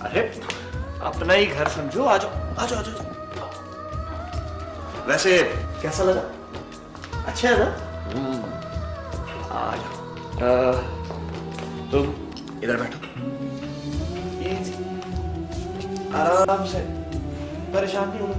अरे अपना ही घर समझो, आ जाओ आ जाओ आ जाओ। वैसे कैसा लगा? अच्छा है ना? आ जाओ। तुम इधर बैठो, आराम से, परेशान नहीं होना।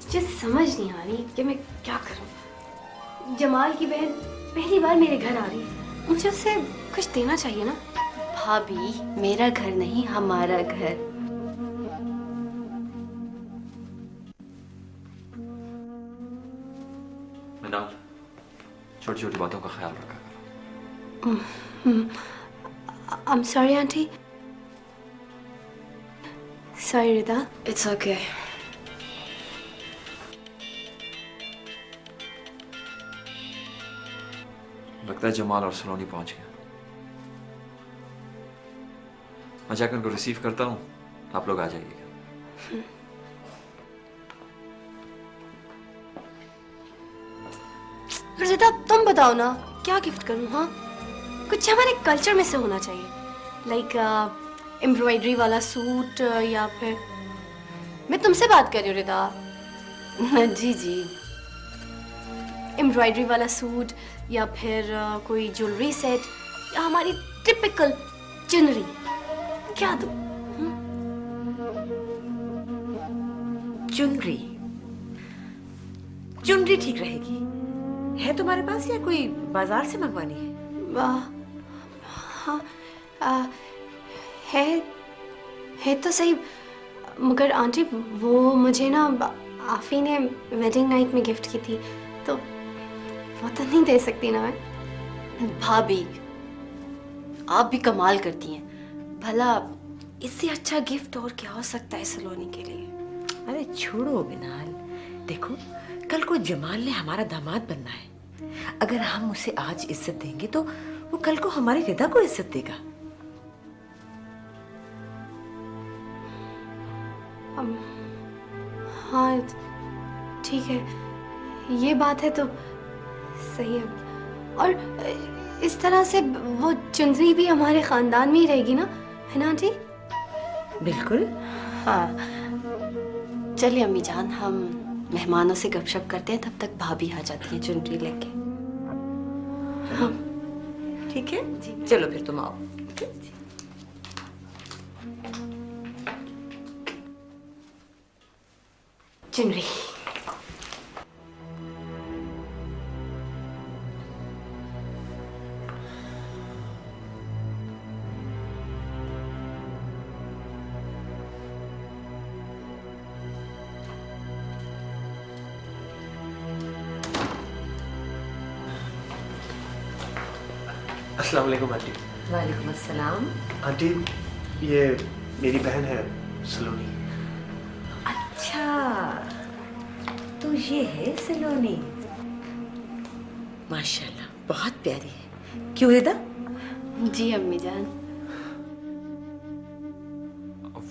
मुझे समझ नहीं आ रही कि मैं क्या करूं। जमाल की बहन पहली बार मेरे घर आ रही है, मुझे उसे कुछ देना चाहिए ना। भाभी, मेरा घर नहीं, हमारा घर। मिनाल, छोटी छोटी बातों का ख्याल रखा करो। I'm sorry aunty. Sorry Rida. It's okay. लगता है जमाल और सलोनी पहुंच गए। मैं जाकर उनको रिसीव करता हूँ, आप लोग आ जाइएगा। रिदा तुम बताओ ना, क्या गिफ्ट करूं? हाँ, कुछ हमारे कल्चर में से होना चाहिए, लाइक एम्ब्रॉयडरी वाला सूट, या फिर मैं तुमसे बात कर रही हूँ रिदा। जी जी, एम्ब्रॉयडरी वाला सूट, या फिर कोई ज्वेलरी सेट, या हमारी टिपिकल चुनरी। क्या दूं? चुनरी, चुनरी ठीक रहेगी। है तुम्हारे पास या कोई बाजार से मंगवानी है? हाँ, है तो सही, मगर आंटी वो मुझे ना आफी ने वेडिंग नाइट में गिफ्ट की थी, तो वो तो नहीं दे सकती ना मैं। भाभी आप भी कमाल करती हैं। भला इससे अच्छा गिफ्ट और क्या हो सकता है सलोनी के लिए? अरे छोड़ो बिनाल, देखो कल को जमाल ने हमारा दामाद बनना है। अगर हम उसे आज इज्जत देंगे तो वो कल को हमारी रिदा को इज्जत देगा। हाँ ठीक है, ये बात है तो सही है। और इस तरह से वो चुनरी भी हमारे खानदान में ही रहेगी ना, है ना आंटी? बिल्कुल। हाँ, चलिए अम्मी जान, हम मेहमानों से गपशप करते हैं, तब तक भाभी आ जाती है चुनरी लेके। हाँ ठीक है जी, चलो फिर तुम आओ। चुनरी। अस्सलाम वालेकुम आंटी। वालेकुम अस्सलाम। आंटी ये मेरी बहन है सलोनी। अच्छा, तो ये है सलोनी। माशाल्लाह, बहुत प्यारी है। क्यों रिदा? जी अम्मी जान।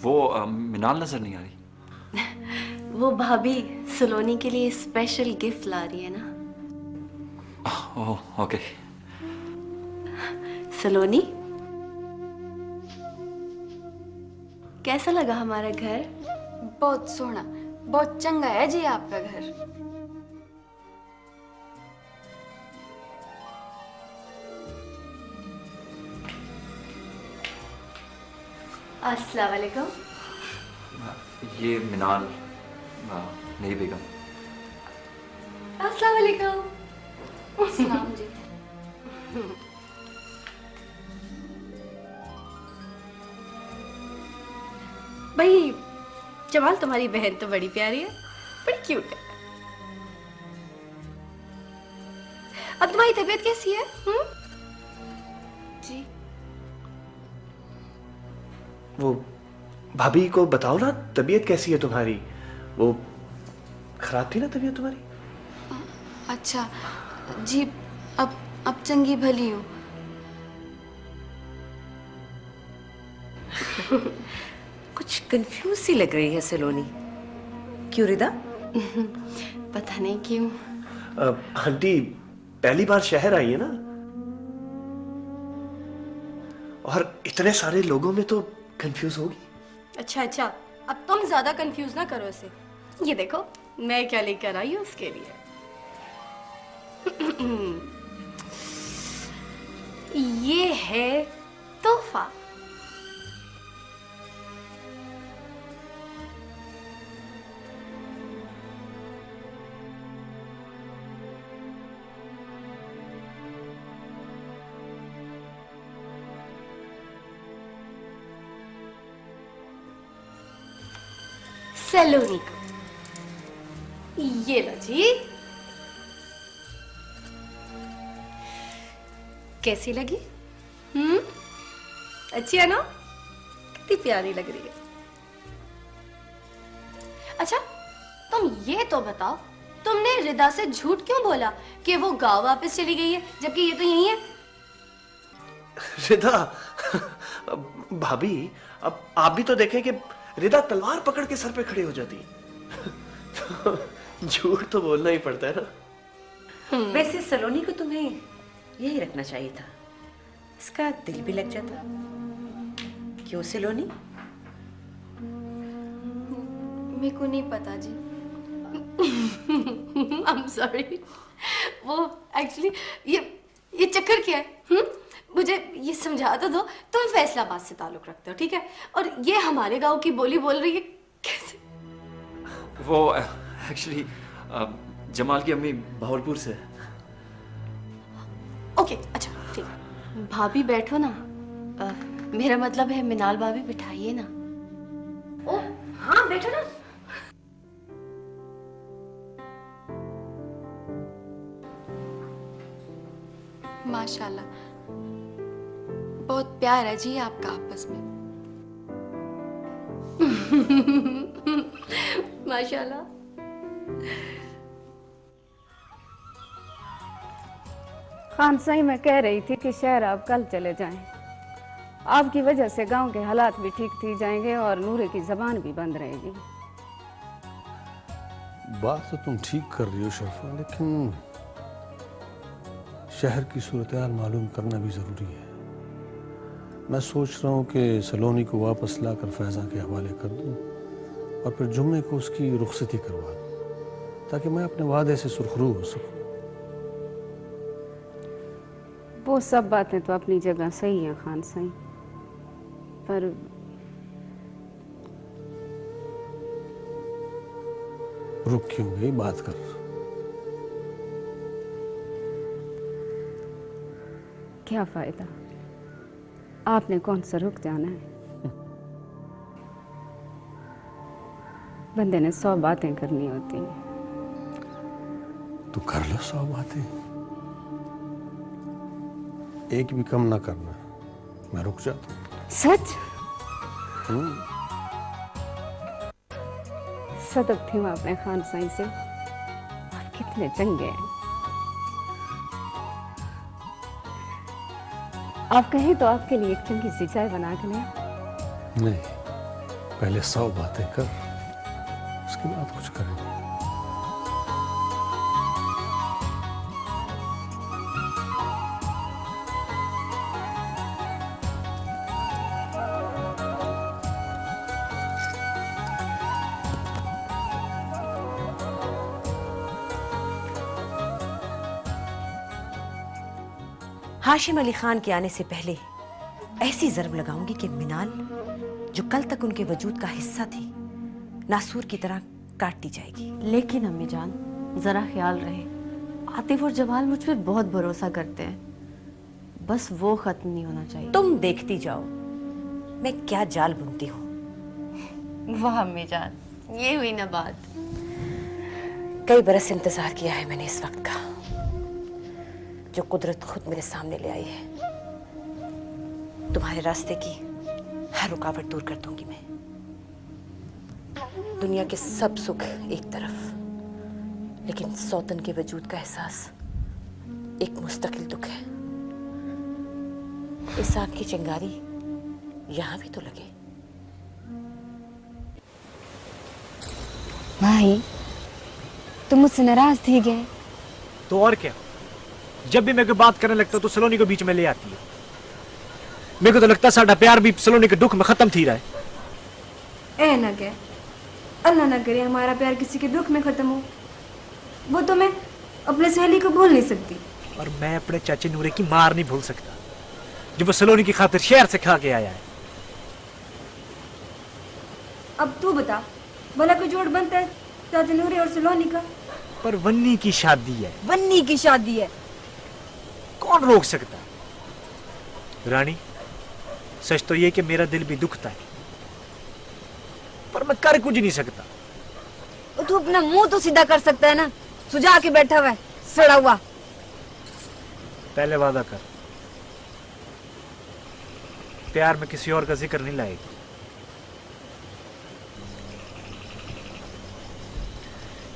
वो मिनाल नजर नहीं आ रही। वो भाभी सलोनी के लिए स्पेशल गिफ्ट ला रही है ना। Oh okay. सलोनी, कैसा लगा हमारा घर? बहुत सोहना, बहुत चंगा है जी आपका घर। अस्सलाम वालेकुम। ये मिनाल, मेरी बेगम। अस्सलाम वालेकुम। सलाम जी। भाई जमाल, तुम्हारी बहन तो बड़ी प्यारी है, बड़ी क्यूट है। अब तुम्हारी तबीयत कैसी है? जी वो भाभी को बताओ ना, तबीयत कैसी है तुम्हारी? वो खराब थी ना तबीयत तुम्हारी? अच्छा जी, अब चंगी भली हूँ। कुछ कंफ्यूज सी लग रही है सलोनी। क्यों रिदा? पता नहीं क्यों। आंटी पहली बार शहर आई है ना, और इतने सारे लोगों में तो कंफ्यूज होगी। अच्छा, अब तुम ज्यादा कंफ्यूज ना करो इसे। ये देखो मैं क्या लेकर आई हूँ उसके लिए। ये है तोहफा। सलोनी को ये लो जी। कैसी लगी? अच्छी है ना? कितनी प्यारी लग रही है। अच्छा तुम ये तो बताओ, तुमने रिदा से झूठ क्यों बोला कि वो गांव वापस चली गई है, जबकि ये तो यहीं है? रिदा, भाभी अब आप भी तो देखें कि रिदा तलवार पकड़ के सर पे खड़ी हो जाती है। झूठ तो बोलना ही पड़ता है ना। वैसे सलोनी को तुम्हें यही रखना चाहिए था, इसका दिल भी लग जाता। क्यों सलोनी? मेरे को नहीं पता जी। I am sorry. वो एक्चुअली ये चक्कर क्या है? मुझे ये समझा तो दो। तुम फैसलाबाद से ताल्लुक रखते हो, ठीक है, और ये हमारे गांव की बोली बोल रही है, कैसे? वो एक्चुअली जमाल की अम्मी भावलपुर से। ओके अच्छा ठीक। भाभी बैठो ना। मेरा मतलब है मिनाल भाभी बिठाइए ना। ओ हाँ बैठो ना। माशाल्लाह बहुत प्यार है जी आपका आपस में। माशाल्लाह। खान साई मैं कह रही थी कि शहर आप कल चले जाएं। आपकी वजह से गांव के हालात भी ठीक थी जाएंगे और नूरे की जबान भी बंद रहेगी। बात तो तुम ठीक कर रही हो शर्फा, लेकिन शहर की सूरत-ए-हाल मालूम करना भी जरूरी है। मैं सोच रहा हूँ कि सलोनी को वापस लाकर फैज़ा के हवाले कर दूँ और फिर जुम्मे को उसकी रुखसती करवा दूँ, ताकि मैं अपने वादे से सुरखरू हो सकूँ। वो सब बातें तो अपनी जगह सही है खान साई, पर रुक क्यों गई? बात कर। क्या फायदा, आपने कौन सा रुक जाना है। बंदे ने 100 बातें करनी होती हैं। तो कर लो 100 बातें, एक भी कम ना करना, मैं रुक जाता हूँ। सच? सदक थी मैं अपने खान साई से, आप कितने चंगे हैं। आप कहें तो आपके लिए एक चंगी सी चाय बना के लाएं। नहीं, पहले 100 बातें कर, उसके बाद कुछ करेंगे। हाशिम अली खान के आने से पहले ऐसी ज़रब लगाऊंगी कि मिनाल, जो कल तक उनके वजूद का हिस्सा थी, नासूर की तरह काट दी जाएगी। लेकिन अम्मी जान जरा ख्याल रहे, आतिफ और जमाल मुझ पे बहुत भरोसा करते हैं, बस वो खत्म नहीं होना चाहिए। तुम देखती जाओ मैं क्या जाल बुनती हूँ। वाह अम्मी जान, ये हुई ना बात। कई बरस इंतजार किया है मैंने इस वक्त का, जो कुदरत खुद मेरे सामने ले आई है। तुम्हारे रास्ते की हर रुकावट दूर कर दूंगी मैं। दुनिया के सब सुख एक तरफ, लेकिन सौतन के वजूद का एहसास एक मुस्तकिल दुख है। इस आग की चिंगारी यहां भी तो लगे। भाई तुम मुझसे नाराज थी गए? तो और क्या, जब भी मैं कोई बात करने लगता तो सलोनी को बीच में ले आती है। मेरे को तो लगता साडा प्यार भी सलोनी के दुख में खत्म थी रहा है। ए ना कह, अल्लाह ना करे हमारा प्यार किसी के दुख में खत्म हो। वो तो मैं अपने सहेली को भूल नहीं सकती। और मैं अपने चाचे नूरे की मार नहीं भूल सकता जो वो सलोनी की खातिर शहर से खा के आया है। अब तू बता, भला कोई जोड़ बनता है चाचा नूरे और सलोनी का? पर वन्नी की शादी है, वन्नी की शादी है, कौन रोक सकता? रानी, सच तो ये कि मेरा दिल भी दुखता है, पर मैं कर कुछ नहीं सकता। तू अपना मुंह तो सीधा कर सकता है ना, सुझा के बैठा हुआ है सड़ा हुआ। पहले वादा कर, प्यार में किसी और का जिक्र नहीं लाएगी।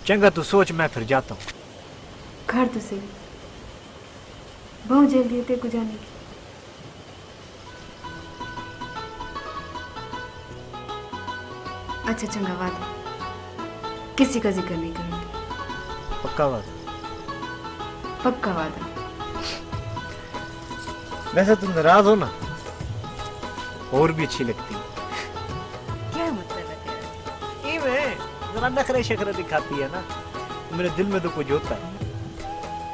चंगा तू सोच, मैं फिर जाता हूँ। घर तो सही, बहुत जल्दी तेरे को जाने की। अच्छा चंगा वादा, किसी का जिक्र नहीं करूंगी। पक्का वादा? पक्का वादा। वैसे तुम नाराज हो ना, और भी अच्छी लगती है। क्या मतलब है तेरा? ये मैं जरा नखरे शखरे दिखाती है ना, मेरे दिल में तो कुछ होता है,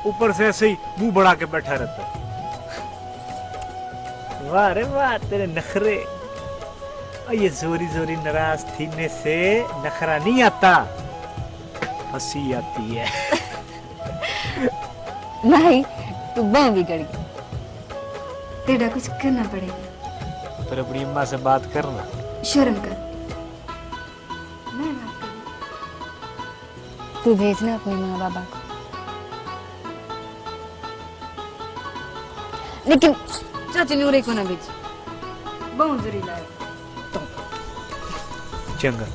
ऊपर से ऐसे ही मुंह बढ़ा के बैठा रहता है। वाह रे वाह तेरे नखरे। और ये जोरी जोरी नाराज थीने से नखरा नहीं आता, हंसी आती है। नहीं, तू बहुत बिगड़ गई, तेरा कुछ करना पड़ेगा। पर अपनी अम्मा से बात करना। शर्म कर, मैं बात करूं। तू भेजना अपने माँ बाबा को, लेकिन चाची नूरे को ना भेज, बहुत जहरीला है। चंगा,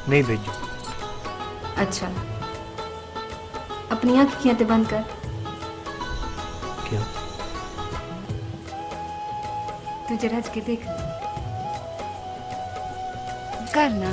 नहीं भेजो। अच्छा, अपनी आंखें बंद कर। क्यों? तुझे रज के देख करना।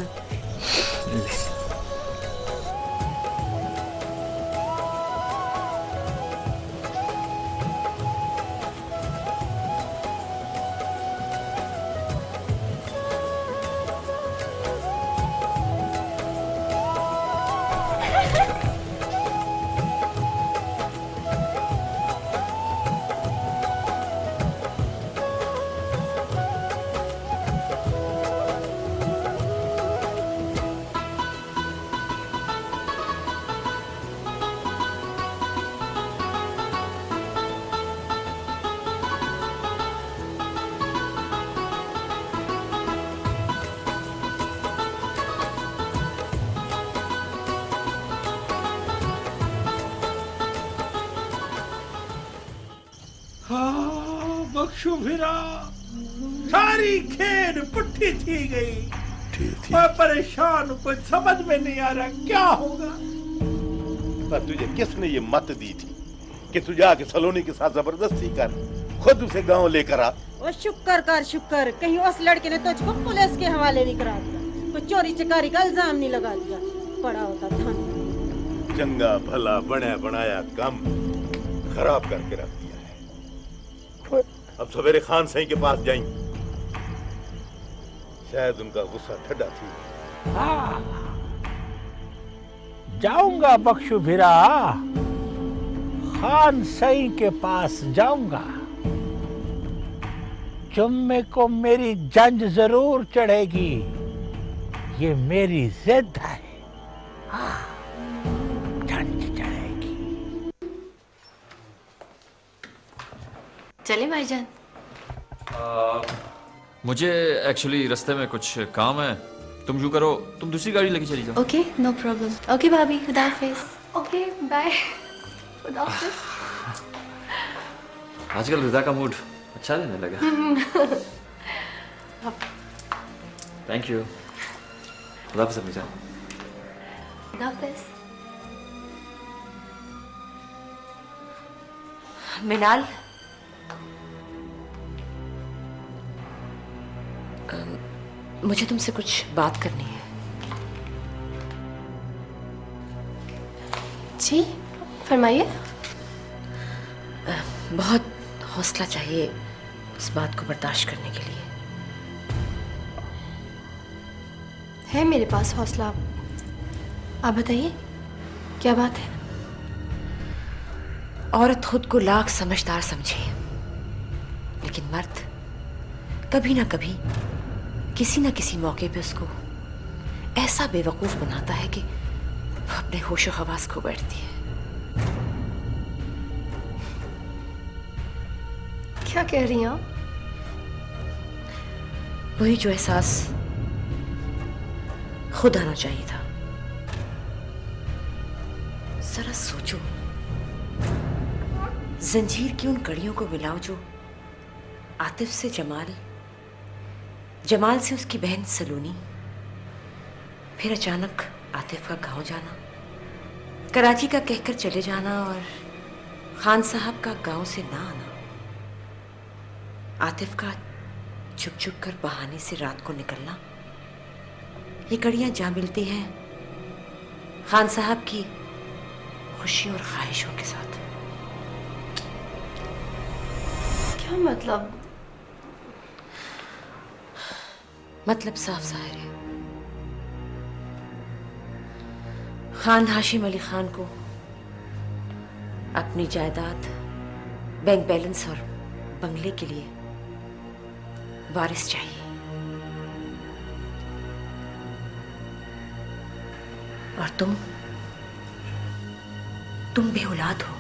बख्शो फिरा, सारी खेल पुट्ठी थी गई। मैं परेशान हूं, कुछ समझ में नहीं आ रहा क्या होगा। पर तुझे किसने ये मत दी थी कि तू जाके सलोनी के साथ जबरदस्ती कर, खुद उसे गांव लेकर आ? वो शुक्र कर शुक्र, कहीं उस लड़के ने तुझको पुलिस के हवाले नहीं करा दिया, कोई चोरी चकारी का इल्जाम नहीं लगा दिया। पड़ा होता था चंगा भला बना बनाया काम खराब करके रख दिया है। अब सवेरे खान सही के पास जाएंगे, शायद उनका गुस्सा ठंडा थी। जाऊंगा बख्शो फिरा, खान सही के पास जाऊंगा। जुम्मे को मेरी जंज जरूर चढ़ेगी, ये मेरी जिद है। जंज चढ़ेगी। चले भाईजान। मुझे एक्चुअली रास्ते में कुछ काम है, तुम यूं करो, तुम दूसरी गाड़ी लेके चली जाओ। Okay, no problem. ओके भाभी, खुदा हाफिज। ओके बाय, खुदा हाफिज। आजकल रिदा का मूड अच्छा रहने लगा। Thank you. खुदा हाफिज अम्मी जान। खुदा हाफिज। मिनाल, मुझे तुमसे कुछ बात करनी है। जी फरमाइए। बहुत हौसला चाहिए इस बात को बर्दाश्त करने के लिए। है मेरे पास हौसला। आप बताइए क्या बात है? औरत खुद को लाख समझदार समझे, लेकिन मर्द कभी ना कभी किसी ना किसी मौके पे उसको ऐसा बेवकूफ बनाता है कि वो अपने होशो हवास खो बैठती है। क्या कह रही हैं आप? वही जो एहसास खुद आना चाहिए था। जरा सोचो, जंजीर की उन कड़ियों को मिलाओ जो आतिफ से जमाल, जमाल से उसकी बहन सलोनी, फिर अचानक आतिफ का गांव जाना, कराची का कहकर चले जाना और खान साहब का गांव से ना आना, आतिफ का छुप छुप कर बहाने से रात को निकलना। ये कड़ियां जा मिलती हैं खान साहब की खुशी और ख्वाहिशों के साथ। क्या मतलब? मतलब साफ जाहिर है, खान हाशिम अली खान को अपनी जायदाद, बैंक बैलेंस और बंगले के लिए वारिस चाहिए, और तुम बेऔलाद हो।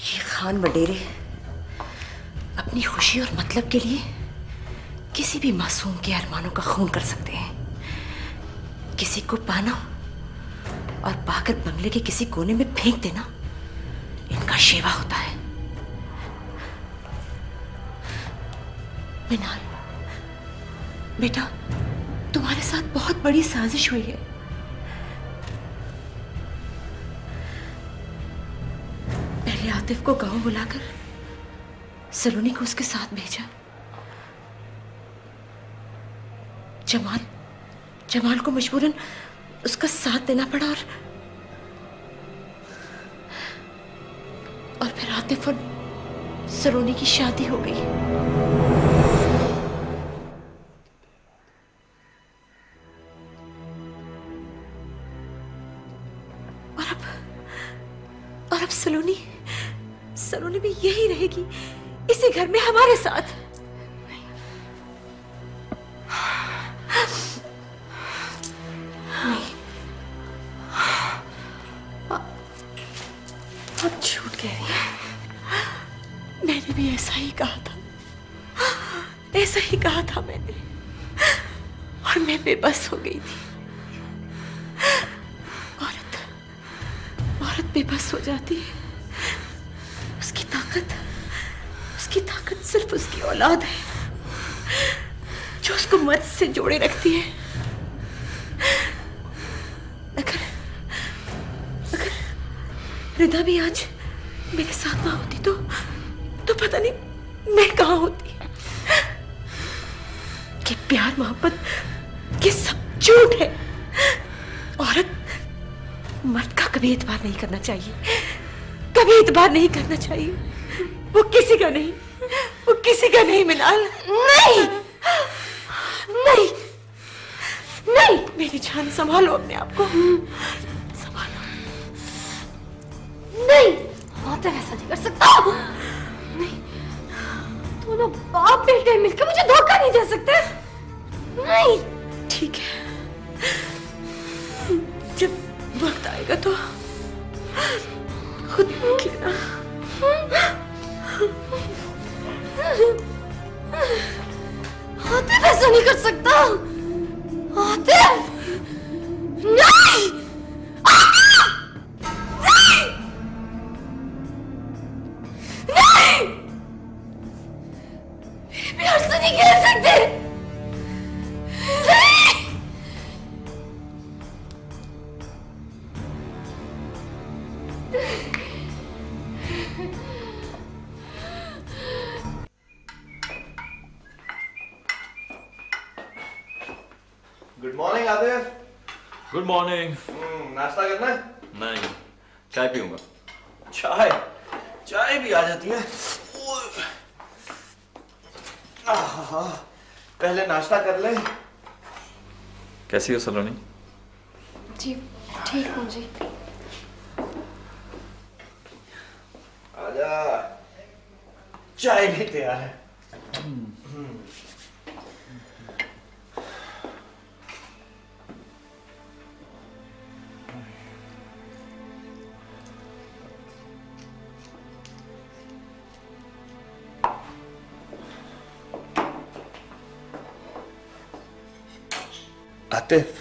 ये खान वडेरे अपनी खुशी और मतलब के लिए किसी भी मासूम के अरमानों का खून कर सकते हैं। किसी को पाना और पाकर बंगले के किसी कोने में फेंक देना इनका शेवा होता है। मिनाल बेटा, तुम्हारे साथ बहुत बड़ी साजिश हुई है। पहले आतिफ को गांव बुलाकर सलोनी को उसके साथ भेजा, जमाल को मजबूरन उसका साथ देना पड़ा, और फिर आतिफ और सलोनी की शादी हो गई। और अब सलोनी भी यही रहेगी, इसी घर में हमारे साथ। आप झूठ कह रही हैं। मैंने भी ऐसा ही कहा था, ऐसा ही कहा था मैंने, और मैं बेबस हो गई थी। औरत बेबस हो जाती है। उसकी ताकत सिर्फ उसकी औलाद है, जो उसको मर्द से जोड़े रखती है। अगर रिदा भी आज मेरे साथ ना होती तो पता नहीं मैं कहाँ होती। कि प्यार मोहब्बत ये सब झूठ है। औरत मर्द का कभी एतबार नहीं करना चाहिए, कभी एतबार नहीं करना चाहिए। वो किसी का नहीं मिनाल। नहीं नहीं नहीं, मेरी जान संभालो अपने आप को, संभालो। नहीं, आतिफ ऐसा नहीं कर सकता। नहीं, दोनों बाप बेटे मिलकर मुझे धोखा नहीं दे सकते। नहीं। ठीक है, जब वक्त आएगा तो खुद देख लेना। आतिफ ऐसा नहीं कर सकता। आतिफ नहीं, नहीं, नहीं, मेरे प्यार से नहीं खेल सकते। Good morning Adif. Good morning. नाश्ता करना है? नहीं, चाय पीऊंगा। चाय? चाय भी आ जाती है। आहा, पहले नाश्ता कर ले। कैसी हो सलोनी? जी ठीक हूँ जी। आजा, चाय भी तैयार है। आतिफ,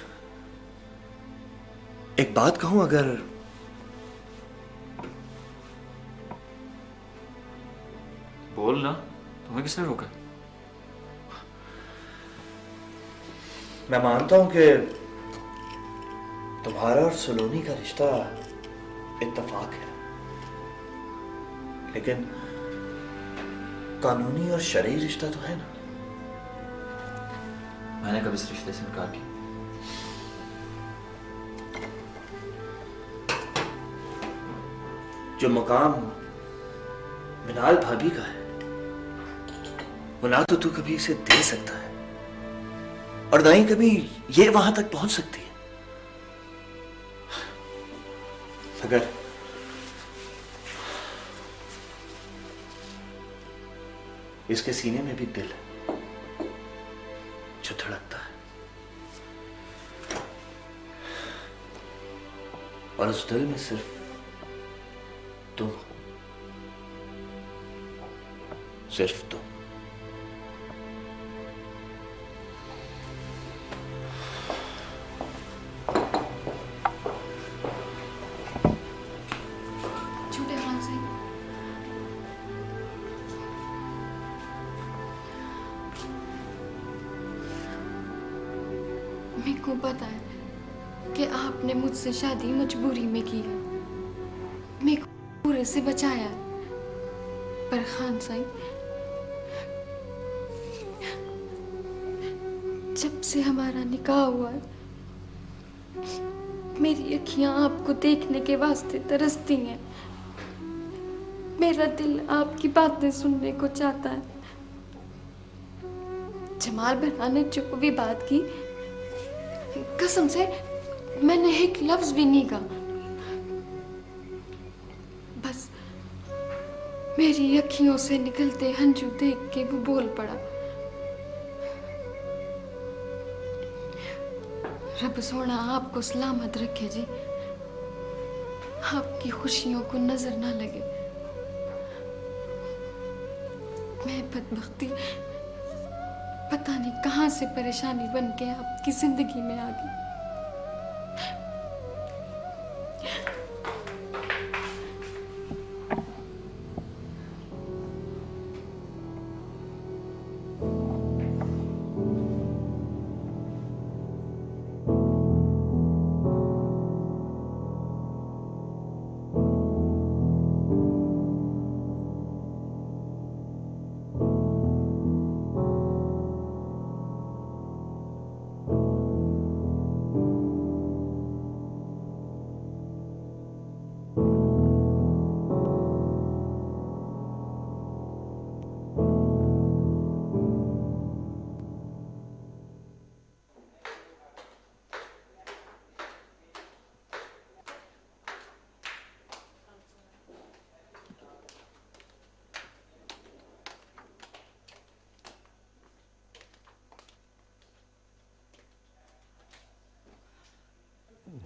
एक बात कहूं अगर बोल ना, तुम्हें किसने रोका? मैं मानता हूं कि तुम्हारा और सलोनी का रिश्ता इत्तेफाक है, लेकिन कानूनी और शरई रिश्ता तो है ना। मैंने कभी इस रिश्ते से इनकार किया? जो मकाम मिनाल भाभी का है वो ना तो तू कभी इसे दे सकता है और ना ही कभी ये वहां तक पहुंच सकती है। अगर इसके सीने में भी दिल है जो धड़कता है और उस दिल में सिर्फ तुम, सिर्फ तुम। झूठे खान से मेरे को पता है कि आपने मुझसे शादी मजबूरी में की है, मेरे को पूरे से बचाया, पर खान साईं जब से हमारा निकाह हुआ है मेरी अखियां आपको देखने के वास्ते तरसती हैं, मेरा दिल आपकी बातें सुनने को चाहता है। जमाल भैया ने जो भी बात की, कसम से मैंने एक लफ्ज भी नहीं कहा, बस मेरी अखियों से निकलते हंझू देख के वो बोल पड़ा, रब सोना आपको सलामत रखे जी, आपकी खुशियों को नजर ना लगे। मैं बदबख्ती पता नहीं कहां से परेशानी बन के आपकी जिंदगी में आ गई।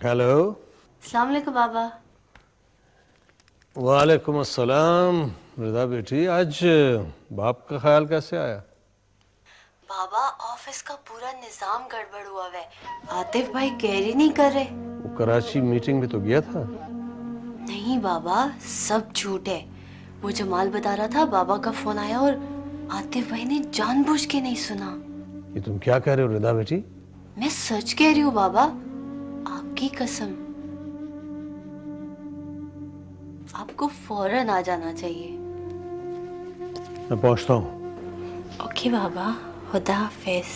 हेलो। अस्सलाम वालेकुम बाबा। वालेकुम अस्सलाम। रिदा बेटी, आज बाप का ख्याल कैसे आया? बाबा ऑफिस का पूरा निजाम गड़बड़ हुआ है, आतिफ भाई कैरी नहीं कर रहे। वो कराची मीटिंग में तो गया था। नहीं बाबा, सब झूठ है। वो जमाल बता रहा था बाबा का फोन आया और आतिफ भाई ने जानबूझ के नहीं सुना। ये तुम क्या कह रहे हो रिदा बेटी? मैं सच कह रही हूँ बाबा, आपकी कसम। आपको फौरन आ जाना चाहिए। मैं पहुंचता हूँ। ओके बाबा, खुदा हाफिज।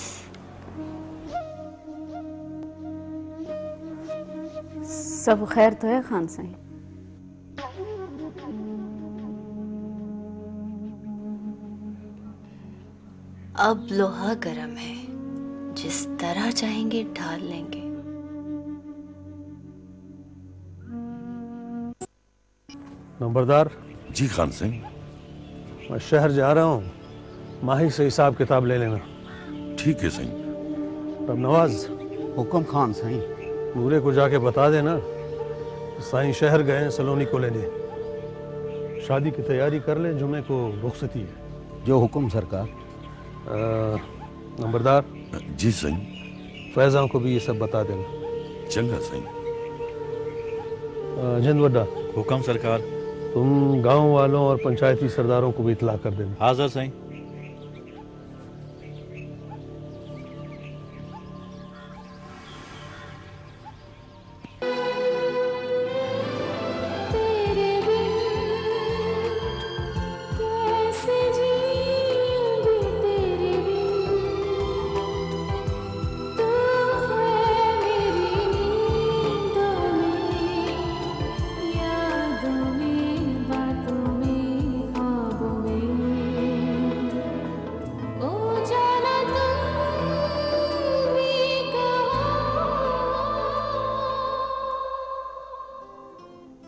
सब खैर तो है खान साईं? अब लोहा गरम है, जिस तरह चाहेंगे ढाल लेंगे। नंबरदार। जी खान सिंह। मैं शहर जा रहा हूँ, माही से हिसाब किताब ले लेना। ठीक है सही। तब नवाज। हुक्म खान सही। नूरे को जाके बता देना साईं शहर गए हैं सलोनी को लेने। शादी की तैयारी कर ले, जुमे को रुखसती है। जो हुक्म सरकार। नंबरदार। जी सही। फैजा को भी ये सब बता देना। चंगा सही। जिंदवड्डा। हुक्म सरकार। तुम गांव वालों और पंचायती सरदारों को भी इतला कर देना। हाजिर सही।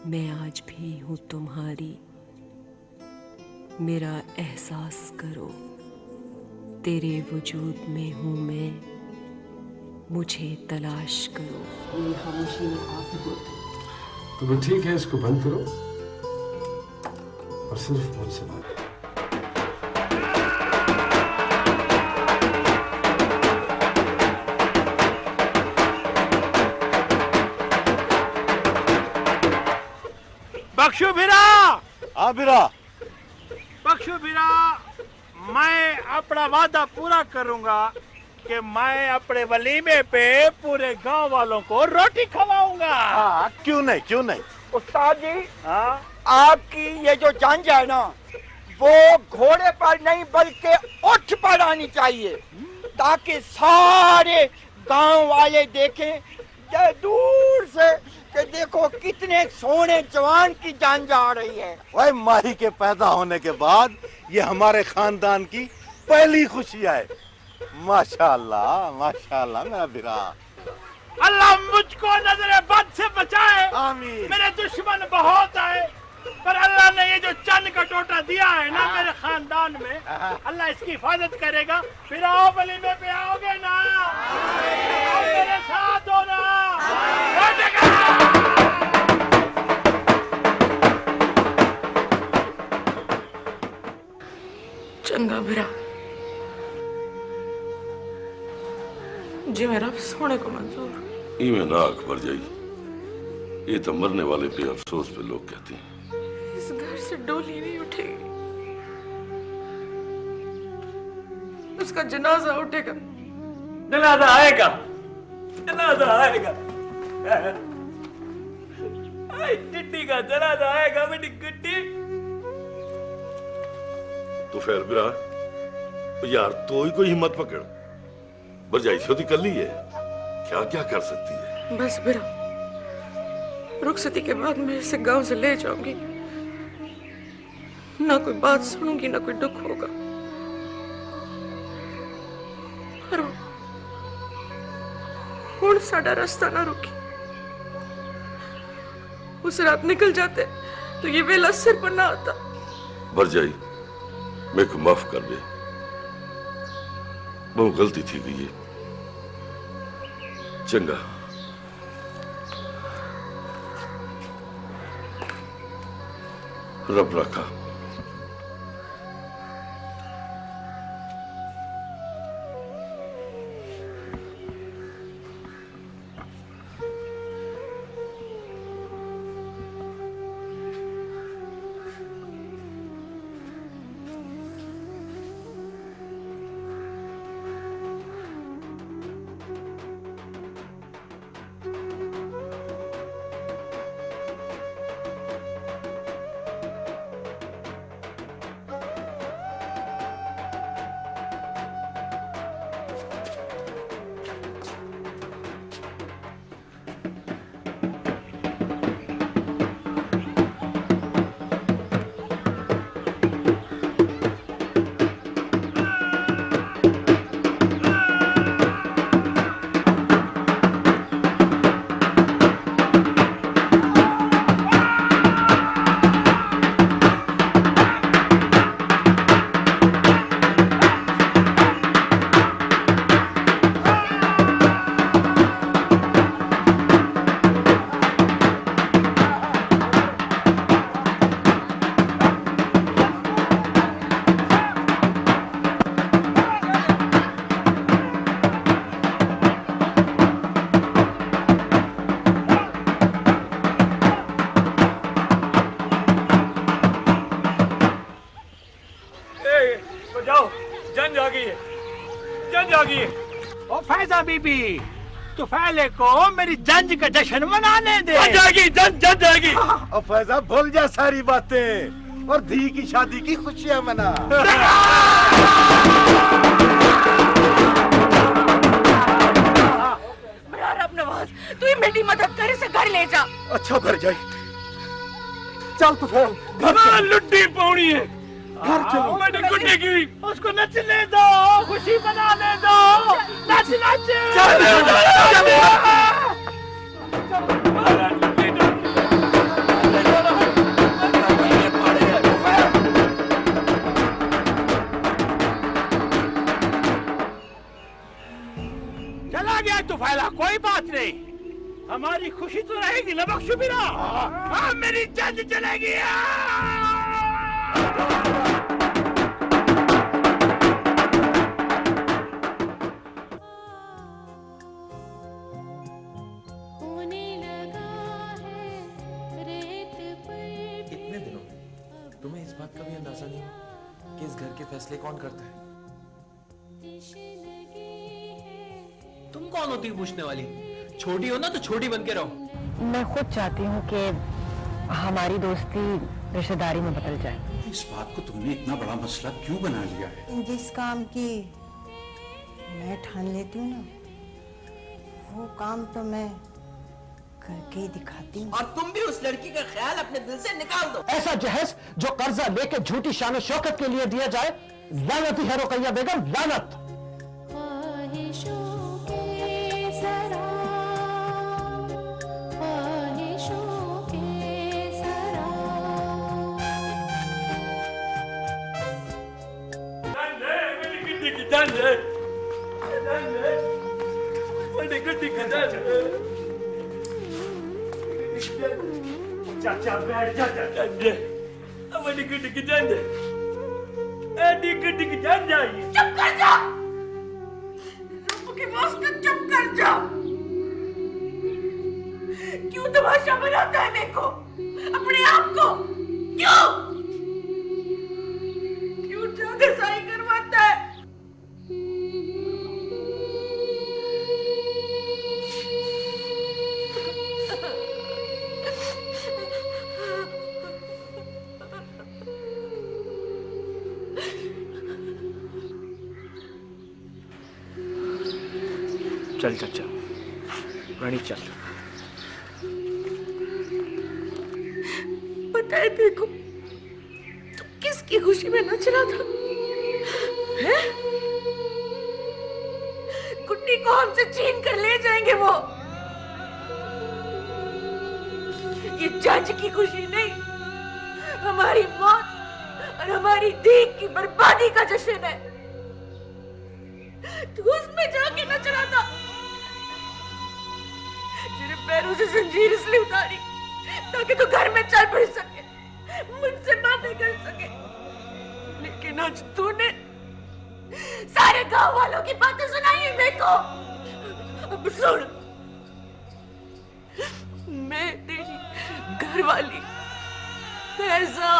मैं आज भी हूँ तुम्हारी, मेरा एहसास करो। तेरे वजूद में हूँ मैं, मुझे तलाश करो। ये खामोशी में आप ही बोलते। तो वो ठीक है, इसको बंद करो और सिर्फ मुझसे बात। बख्शो भिरा। हाँ भिरा। बख्शो भिरा, मैं अपना वादा पूरा करूंगा कि मैं अपने वलीमे पे पूरे गांव वालों को रोटी खवाऊंगा। हाँ, क्यों नहीं क्यों नहीं। उस्ताद जी, आपकी ये जो जंज है ना, वो घोड़े पर नहीं बल्कि ऊंट पर आनी चाहिए, ताकि सारे गांव वाले देखें दूर से कि देखो कितने सोने जवान की जान जा रही है। वह माही के पैदा होने के बाद ये हमारे खानदान की पहली खुशी है। माशाल्लाह माशाल्लाह मेरा भिरा। अल्लाह मुझको नजरे बद से बचाए। आमीन। मेरे दुश्मन बहुत आए, पर अल्लाह ने ये जो चंद का टोटा दिया है ना मेरे खानदान में, अल्लाह इसकी हिफाजत करेगा। फिर आओ वलीमे पे आओगे ना, आओ मेरे साथ हो ना। चंगा भिरा, जी मेरा सोने को मंजूर। इमें ना अकबर जाई, ये तो मरने वाले पे अफसोस पे लोग कहते हैं। इस घर से डोली नहीं उठेगी, उसका जनाजा उठेगा। जनाजा आएगा, जनाजा आएगा। टिट्टी का जनाजा आएगा बेटी गुड्डी। तो फिर बिरा यार तो ही कोई हिम्मत पकड़, बरजाई छोटी कर ली है, क्या क्या कर सकती है। बस बिरा, रुखसती के बाद मैं इसे गांव से ले जाऊंगी, ना कोई बात सुनूंगी ना कोई दुख होगा। पर हुण साडा रास्ता ना रुकी, उस रात निकल जाते तो ये वेला सिर पर ना आता। बरजाई मेरे को माफ कर दे, बहुत गलती थी गई है। चंगा रब रखा। तो जाओ, जंज आ गई है, जंज आ गई है। ओ फैजा बीबी, तो फैले को मेरी जंज का जश्न मनाने दे। जंज आएगी, जंज आएगी। और फैजा भूल जा सारी बातें और धी की शादी की खुशियां मना। नवाज, तू ही मेरी मदद कर, इसे घर ले जा। अच्छा घर जाए, चल तो फिर घर लुट्टी पौनी है, घर चलो। मैंने गुड्डी की, उसको नचने दो, खुशी मनाने दो, नच नच। चला गया तो फैला, कोई बात नहीं, हमारी खुशी तो रहेगी ना बख्शुबिरा। हाँ, मेरी जंज चलेगी। इतने दिनों में तुम्हें इस बात का भी अंदाजा नहीं हुआ कि इस घर के फैसले कौन करता है? तुम कौन होती हो पूछने वाली? छोटी हो ना तो छोटी बन के रहो। मैं खुद चाहती हूँ कि हमारी दोस्ती रिश्तेदारी में बदल जाए। इस बात को तुमने इतना बड़ा मसला क्यों बना लिया है? जिस काम की मैं ठान लेती हूँ ना, वो काम तो मैं करके ही दिखाती हूँ। और तुम भी उस लड़की का ख्याल अपने दिल से निकाल दो। ऐसा जहेज जो कर्जा लेके झूठी शान शौकत के लिए दिया जाए, लानती है रुकैया बेगम, लानत। चाचा बैठ जा, हमारी गुड्डी की जंज, एडी गुड्डी की जंज आई। चुप कर जा, रूप के वास्ते चुप कर जा। क्यों तमाशा बनाता है मेरे को, अपने आप को? क्यों जादे साई करवाता है? चल चाचा, रानी चल। पता है देखो, तू किसकी खुशी में नाच रहा था? हैं? गुड्डी को हमसे छीन कर ले जाएंगे वो। ये जज की खुशी नहीं, हमारी मौत और हमारी दीक की बर्बादी का जश्न है। तू उसमें जाके नच रहा था। तेरे पैरों से जंजीर इसलिए उतारी ताकि तू घर में चल फिर सके, मुझसे बातें कर सके। लेकिन आज तूने सारे गांव वालों की बातें सुनाई है मेरे को। अब सुन, मैं तेरी घरवाली फैजा,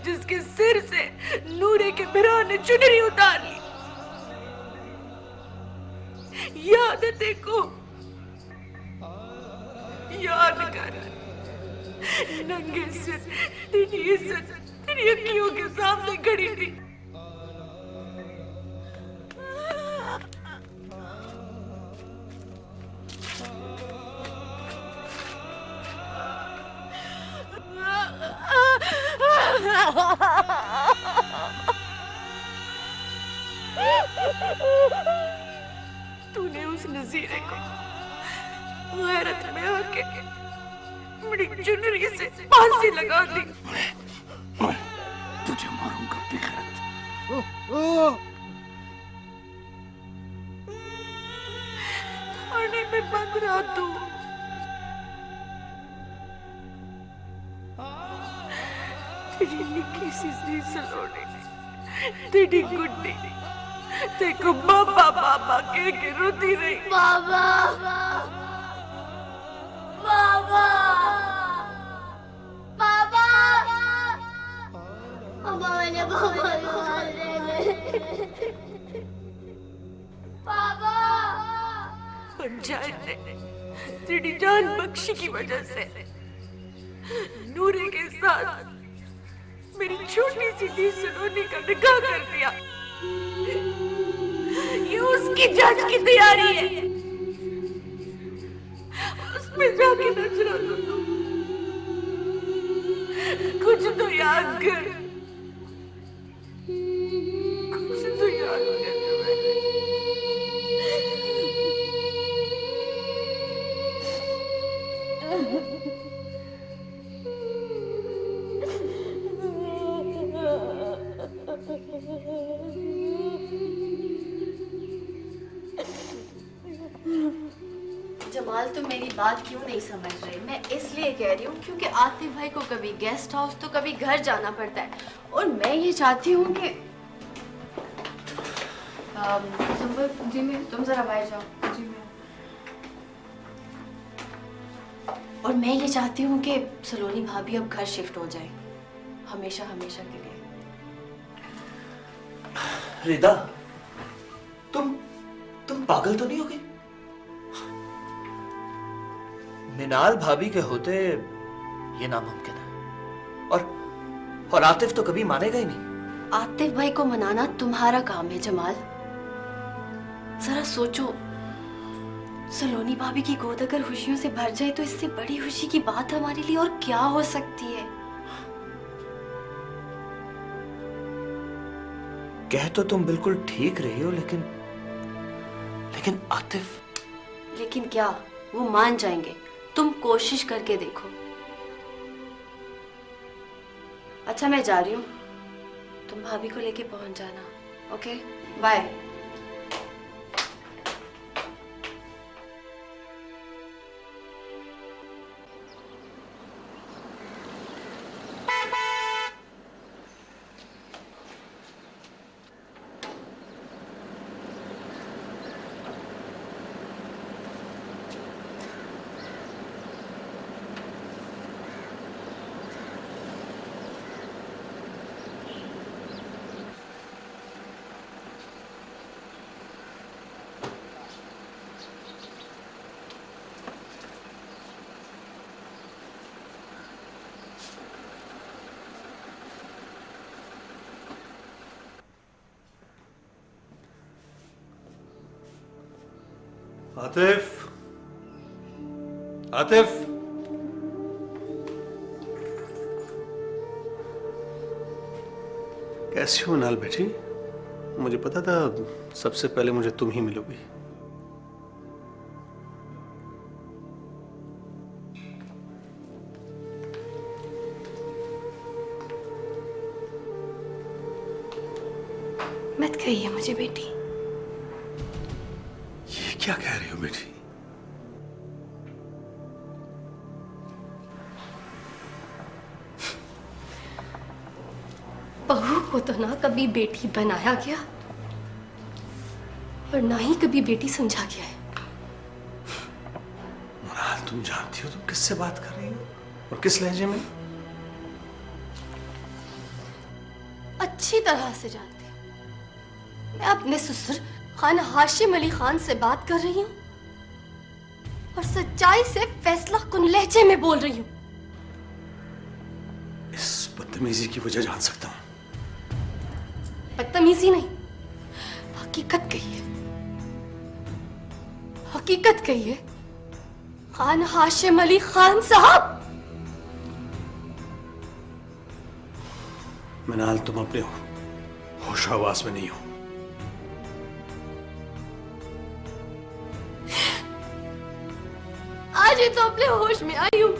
जिसके सिर से नूरे के बिरा ने चुनरी उतार ली, याद है देखो? याद कर, नंगे सिर तेरी इज्जत तेरी अखियों के सामने खड़ी थी। तूने उस नजीरे को गैरत में आके मेरी चुनरी से फांसी लगा दी। तुझे मारूंगा बेगैरत। थाने में बंद रहा तू। तेरी निकी सी सलोनी, तेरी गुड्डी देखो बाबा बाबा कह के रोती रही। बाबा बाबा बाबा, पंचायत ने तेरी जान बख्शी की वजह से नूरे के साथ मेरी छोटी सी दी सलोनी का निकाह कर दिया। ये उसकी जांच की तैयारी है, उसमें जाके नजरा दो। कुछ तो याद कर, कुछ तो याद कर। जमाल, तुम मेरी बात क्यों नहीं समझ रहे? मैं इसलिए कह रही हूँ क्योंकि आतिफ भाई को कभी गेस्ट हाउस तो कभी घर जाना पड़ता है, और मैं ये चाहती हूँ कि जी मैं तुम जरा बाहर जाओ। जी मैं। और मैं ये चाहती हूँ कि सलोनी भाभी अब घर शिफ्ट हो जाए, हमेशा हमेशा के लिए। रिदा, तुम पागल तो नहीं हो गई? मिनाल भाभी के होते ये नामुमकिन है, और आतिफ तो कभी मानेगा ही नहीं। आतिफ भाई को मनाना तुम्हारा काम है जमाल। जरा सोचो, सलोनी भाभी की गोद अगर खुशियों से भर जाए तो इससे बड़ी खुशी की बात हमारे लिए और क्या हो सकती है? कह तो तुम बिल्कुल ठीक रही हो, लेकिन आतिफ। लेकिन क्या वो मान जाएंगे? तुम कोशिश करके देखो। अच्छा, मैं जा रही हूँ, तुम भाभी को लेके पहुंच जाना। Okay, bye. आतिफ, आतिफ, कैसी हो नाल बेटी? मुझे पता था सबसे पहले मुझे तुम ही मिलोगी। मत कहिए मुझे बेटी। ये क्या कह रही हो बेटी? बहू को तो ना कभी बेटी बनाया गया और ना ही कभी बेटी समझा गया है। मुराद, तुम जानती हो तुम किससे बात कर रही हो और किस लहजे में? अच्छी तरह से जानती हूँ। मैं अपने ससुर खान हाशिम अली खान से बात कर रही हूँ और सच्चाई से फैसला कुन लहजे में बोल रही हूँ। इस बदतमीजी की वजह जान सकता हूँ। बदतमीजी नहीं, हकीकत कही है। हकीकत कही है खान हाशिम अली खान साहब। मिनाल, तुम अपने होश हवास में नहीं हो। आज ही तो अपने होश में आई हूं।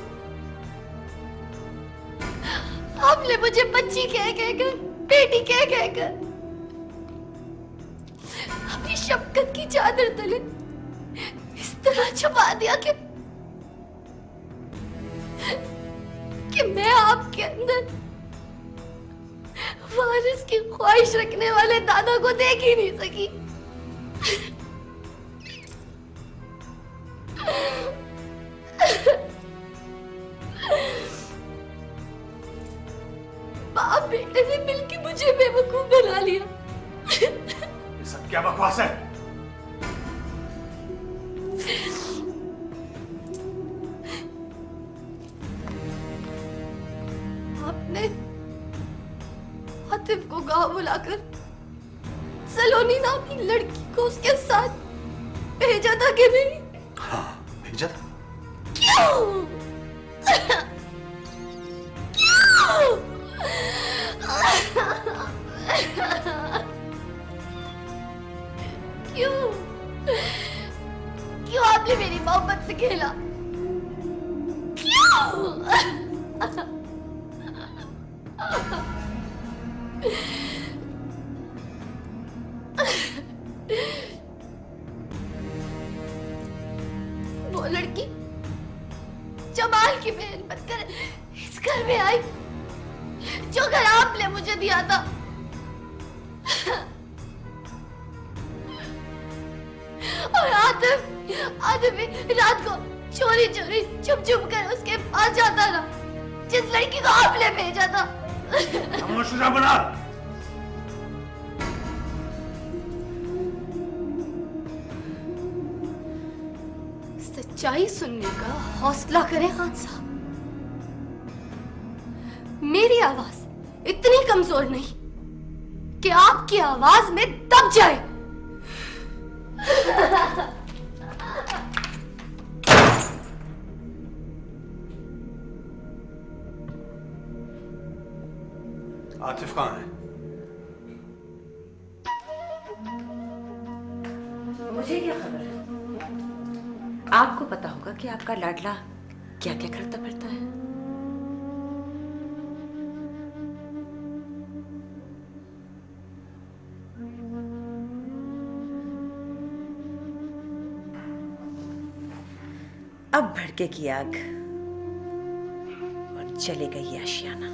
आपने मुझे बच्ची कह कहकर, बेटी कह कहकर अपनी शफकत की चादर तले इस तरह छुपा दिया कि मैं आपके अंदर वारिस की ख्वाहिश रखने वाले दादा को देख ही नहीं सकी। बाप बेटे ने मिलकर मुझे बेवकूफ बना लिया। ये सब क्या बकवास है? आपने आतिफ को गांव बुलाकर सलोनी नाम की लड़की को उसके साथ भेजा था कि नहीं? हाँ, भेजा था। क्यों? क्यों? क्यों आपने मेरी मोहब्बत से खेला? क्यों? वो लड़की जमाल की बहन बनकर इस घर में आई जो घर आपने मुझे दिया था। और आतिफ रात को चोरी चोरी छुप छुप कर उसके पास जाता था जिस लड़की को आपने भेजा था। खामोश रह बना। सच्चाई सुनने का हौसला करें खान साहब। मेरी आवाज इतनी कमजोर नहीं कि आपकी आवाज में दब जाए। आतिफ कहाँ है? मुझे क्या खबर है? आपको पता होगा कि आपका लाडला क्या क्या करता फिरता है। अब भड़के की आग और जले गई आशियाना।